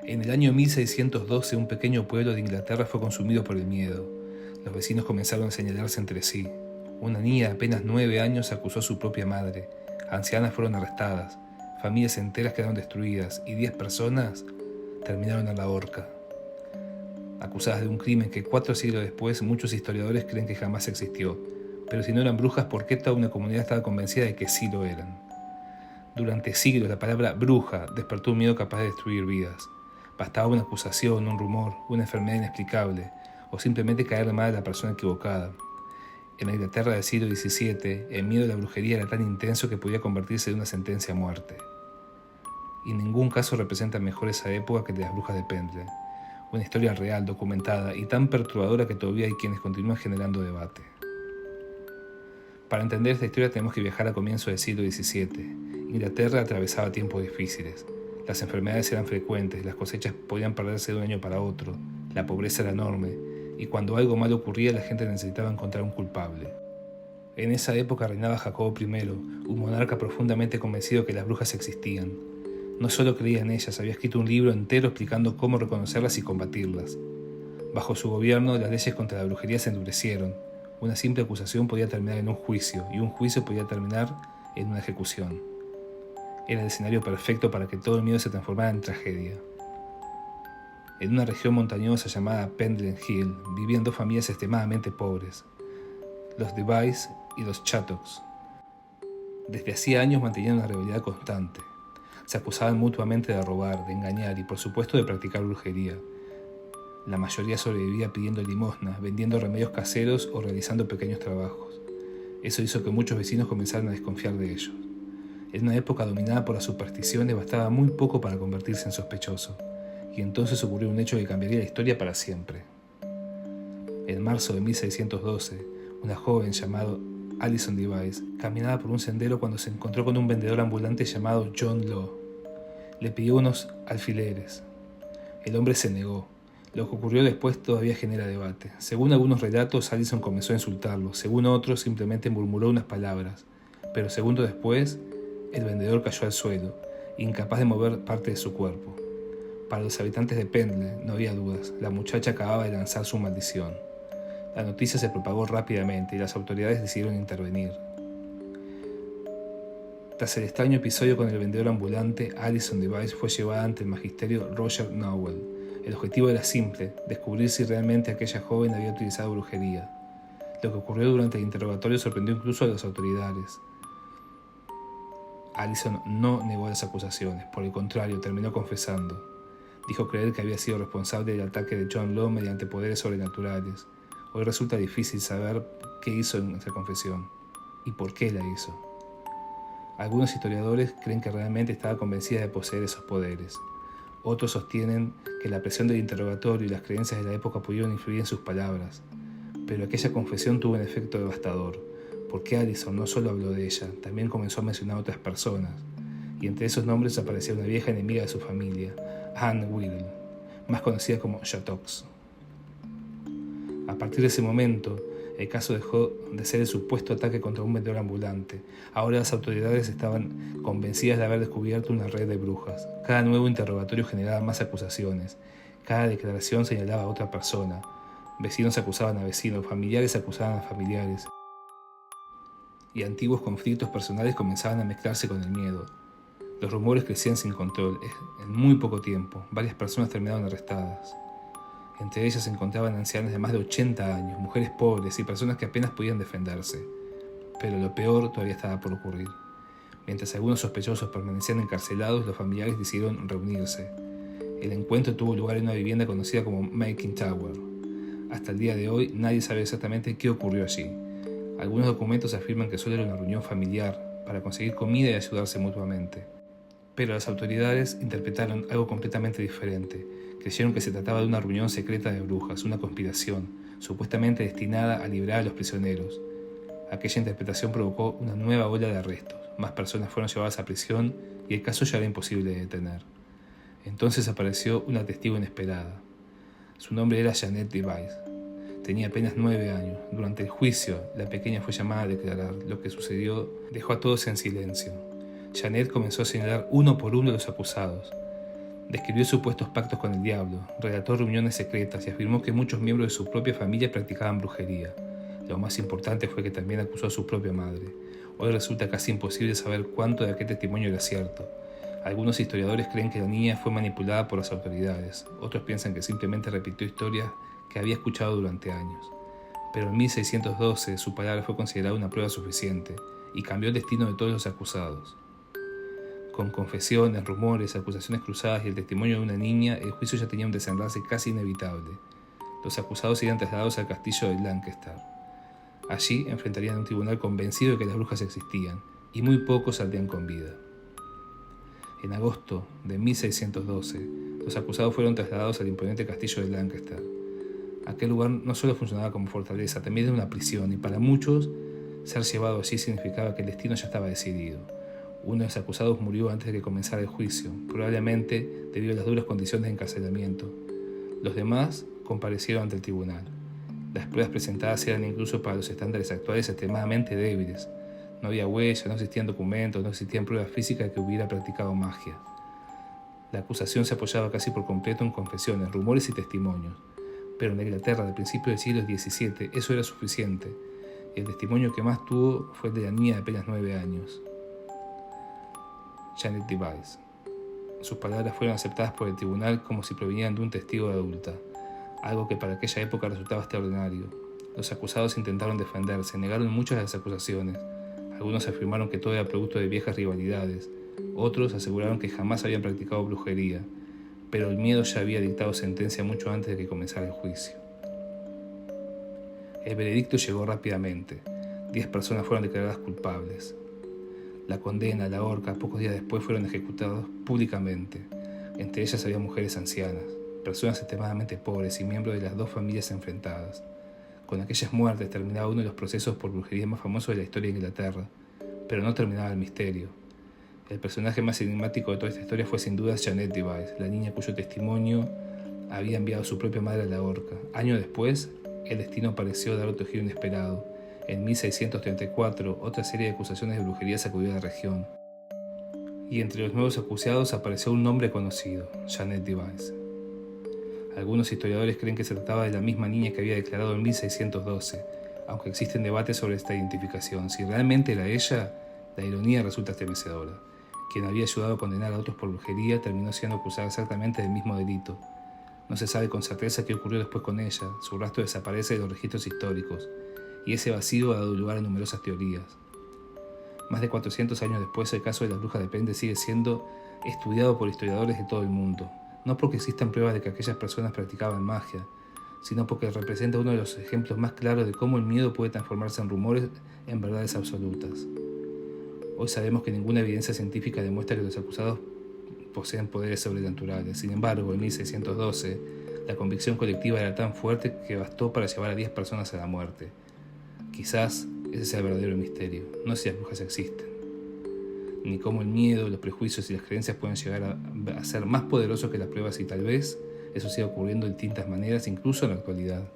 En el año 1612, un pequeño pueblo de Inglaterra fue consumido por el miedo. Los vecinos comenzaron a señalarse entre sí. Una niña de apenas 9 años acusó a su propia madre. Ancianas fueron arrestadas, familias enteras quedaron destruidas y 10 personas terminaron en la horca, acusadas de un crimen que 4 siglos después muchos historiadores creen que jamás existió. Pero si no eran brujas, ¿por qué toda una comunidad estaba convencida de que sí lo eran? Durante siglos la palabra bruja despertó un miedo capaz de destruir vidas. Bastaba una acusación, un rumor, una enfermedad inexplicable, o simplemente caerle mal a la persona equivocada. En la Inglaterra del siglo XVII, el miedo a la brujería era tan intenso que podía convertirse en una sentencia a muerte. Y en ningún caso representa mejor esa época que de las brujas de Pendle. Una historia real, documentada y tan perturbadora que todavía hay quienes continúan generando debate. Para entender esta historia tenemos que viajar a comienzos del siglo XVII. Inglaterra atravesaba tiempos difíciles. Las enfermedades eran frecuentes, las cosechas podían perderse de un año para otro, la pobreza era enorme, y cuando algo malo ocurría la gente necesitaba encontrar un culpable. En esa época reinaba Jacobo I, un monarca profundamente convencido que las brujas existían. No solo creía en ellas, había escrito un libro entero explicando cómo reconocerlas y combatirlas. Bajo su gobierno, las leyes contra la brujería se endurecieron. Una simple acusación podía terminar en un juicio, y un juicio podía terminar en una ejecución. Era el escenario perfecto para que todo el miedo se transformara en tragedia. En una región montañosa llamada Pendle Hill vivían 2 familias extremadamente pobres, los Device y los Chattocks. Desde hacía años mantenían una rivalidad constante. Se acusaban mutuamente de robar, de engañar y por supuesto de practicar brujería. La mayoría sobrevivía pidiendo limosnas, vendiendo remedios caseros o realizando pequeños trabajos. Eso hizo que muchos vecinos comenzaran a desconfiar de ellos. En una época dominada por las supersticiones bastaba muy poco para convertirse en sospechoso, y entonces ocurrió un hecho que cambiaría la historia para siempre. En marzo de 1612, una joven llamada Alison Device caminaba por un sendero cuando se encontró con un vendedor ambulante llamado John Law. Le pidió unos alfileres. El hombre se negó. Lo que ocurrió después todavía genera debate. Según algunos relatos, Alison comenzó a insultarlo. Según otros, simplemente murmuró unas palabras. Pero segundos después, el vendedor cayó al suelo, incapaz de mover parte de su cuerpo. Para los habitantes de Pendle no había dudas, la muchacha acababa de lanzar su maldición. La noticia se propagó rápidamente y las autoridades decidieron intervenir. Tras el extraño episodio con el vendedor ambulante, Alison Device fue llevada ante el magisterio Roger Nowell. El objetivo era simple, descubrir si realmente aquella joven había utilizado brujería. Lo que ocurrió durante el interrogatorio sorprendió incluso a las autoridades. Alison no negó las acusaciones, por el contrario, terminó confesando. Dijo creer que había sido responsable del ataque de John Law mediante poderes sobrenaturales. Hoy resulta difícil saber qué hizo en esa confesión y por qué la hizo. Algunos historiadores creen que realmente estaba convencida de poseer esos poderes. Otros sostienen que la presión del interrogatorio y las creencias de la época pudieron influir en sus palabras. Pero aquella confesión tuvo un efecto devastador, porque Alison no solo habló de ella, también comenzó a mencionar a otras personas, y entre esos nombres aparecía una vieja enemiga de su familia, Anne Whittle, más conocida como Chattocks. A partir de ese momento, el caso dejó de ser el supuesto ataque contra un vendedor ambulante. Ahora las autoridades estaban convencidas de haber descubierto una red de brujas. Cada nuevo interrogatorio generaba más acusaciones. Cada declaración señalaba a otra persona. Vecinos acusaban a vecinos, familiares acusaban a familiares. Y antiguos conflictos personales comenzaban a mezclarse con el miedo. Los rumores crecían sin control. En muy poco tiempo, varias personas terminaron arrestadas. Entre ellas se encontraban ancianas de más de 80 años, mujeres pobres y personas que apenas podían defenderse. Pero lo peor todavía estaba por ocurrir. Mientras algunos sospechosos permanecían encarcelados, los familiares decidieron reunirse. El encuentro tuvo lugar en una vivienda conocida como Making Tower. Hasta el día de hoy nadie sabe exactamente qué ocurrió allí. Algunos documentos afirman que solo era una reunión familiar para conseguir comida y ayudarse mutuamente. Pero las autoridades interpretaron algo completamente diferente. Creyeron que se trataba de una reunión secreta de brujas, una conspiración, supuestamente destinada a liberar a los prisioneros. Aquella interpretación provocó una nueva ola de arrestos. Más personas fueron llevadas a prisión y el caso ya era imposible de detener. Entonces apareció una testigo inesperada. Su nombre era Janet Device. Tenía apenas 9 años. Durante el juicio, la pequeña fue llamada a declarar. Lo que sucedió dejó a todos en silencio. Janet comenzó a señalar uno por uno a los acusados. Describió supuestos pactos con el diablo, relató reuniones secretas y afirmó que muchos miembros de su propia familia practicaban brujería. Lo más importante fue que también acusó a su propia madre. Hoy resulta casi imposible saber cuánto de aquel testimonio era cierto. Algunos historiadores creen que la niña fue manipulada por las autoridades, otros piensan que simplemente repitió historias que había escuchado durante años. Pero en 1612 su palabra fue considerada una prueba suficiente y cambió el destino de todos los acusados. Con confesiones, rumores, acusaciones cruzadas y el testimonio de una niña, el juicio ya tenía un desenlace casi inevitable. Los acusados serían trasladados al castillo de Lancaster. Allí enfrentarían a un tribunal convencido de que las brujas existían, y muy pocos saldrían con vida. En agosto de 1612, los acusados fueron trasladados al imponente castillo de Lancaster. Aquel lugar no solo funcionaba como fortaleza, también era una prisión, y para muchos, ser llevado allí significaba que el destino ya estaba decidido. Uno de los acusados murió antes de que comenzara el juicio, probablemente debido a las duras condiciones de encarcelamiento. Los demás comparecieron ante el tribunal. Las pruebas presentadas eran incluso para los estándares actuales extremadamente débiles. No había huellas, no existían documentos, no existían pruebas físicas de que hubiera practicado magia. La acusación se apoyaba casi por completo en confesiones, rumores y testimonios. Pero en la Inglaterra del principio del siglo XVII eso era suficiente, y el testimonio que más tuvo fue el de la niña de apenas 9 años. Janet Device. Sus palabras fueron aceptadas por el tribunal como si provenían de un testigo de adulta, algo que para aquella época resultaba extraordinario. Los acusados intentaron defenderse, negaron muchas de las acusaciones. Algunos afirmaron que todo era producto de viejas rivalidades, otros aseguraron que jamás habían practicado brujería, pero el miedo ya había dictado sentencia mucho antes de que comenzara el juicio. El veredicto llegó rápidamente. 10 personas fueron declaradas culpables. La condena, la horca, pocos días después fueron ejecutados públicamente. Entre ellas había mujeres ancianas, personas extremadamente pobres y miembros de las dos familias enfrentadas. Con aquellas muertes terminaba uno de los procesos por brujería más famosos de la historia de Inglaterra, pero no terminaba el misterio. El personaje más enigmático de toda esta historia fue sin duda Janet Device, la niña cuyo testimonio había enviado a su propia madre a la horca. Años después, el destino pareció dar otro giro inesperado. En 1634, otra serie de acusaciones de brujería sacudió la región. Y entre los nuevos acusados apareció un nombre conocido, Janet Device. Algunos historiadores creen que se trataba de la misma niña que había declarado en 1612, aunque existen debates sobre esta identificación. Si realmente era ella, la ironía resulta estremecedora. Quien había ayudado a condenar a otros por brujería terminó siendo acusada exactamente del mismo delito. No se sabe con certeza qué ocurrió después con ella, su rastro desaparece de los registros históricos, y ese vacío ha dado lugar a numerosas teorías. Más de 400 años después, el caso de las brujas de Pendle sigue siendo estudiado por historiadores de todo el mundo, no porque existan pruebas de que aquellas personas practicaban magia, sino porque representa uno de los ejemplos más claros de cómo el miedo puede transformarse en rumores en verdades absolutas. Hoy sabemos que ninguna evidencia científica demuestra que los acusados poseen poderes sobrenaturales. Sin embargo, en 1612, la convicción colectiva era tan fuerte que bastó para llevar a 10 personas a la muerte. Quizás ese sea el verdadero misterio, no si las brujas existen, ni cómo el miedo, los prejuicios y las creencias pueden llegar a ser más poderosos que las pruebas, y tal vez eso siga ocurriendo de distintas maneras incluso en la actualidad.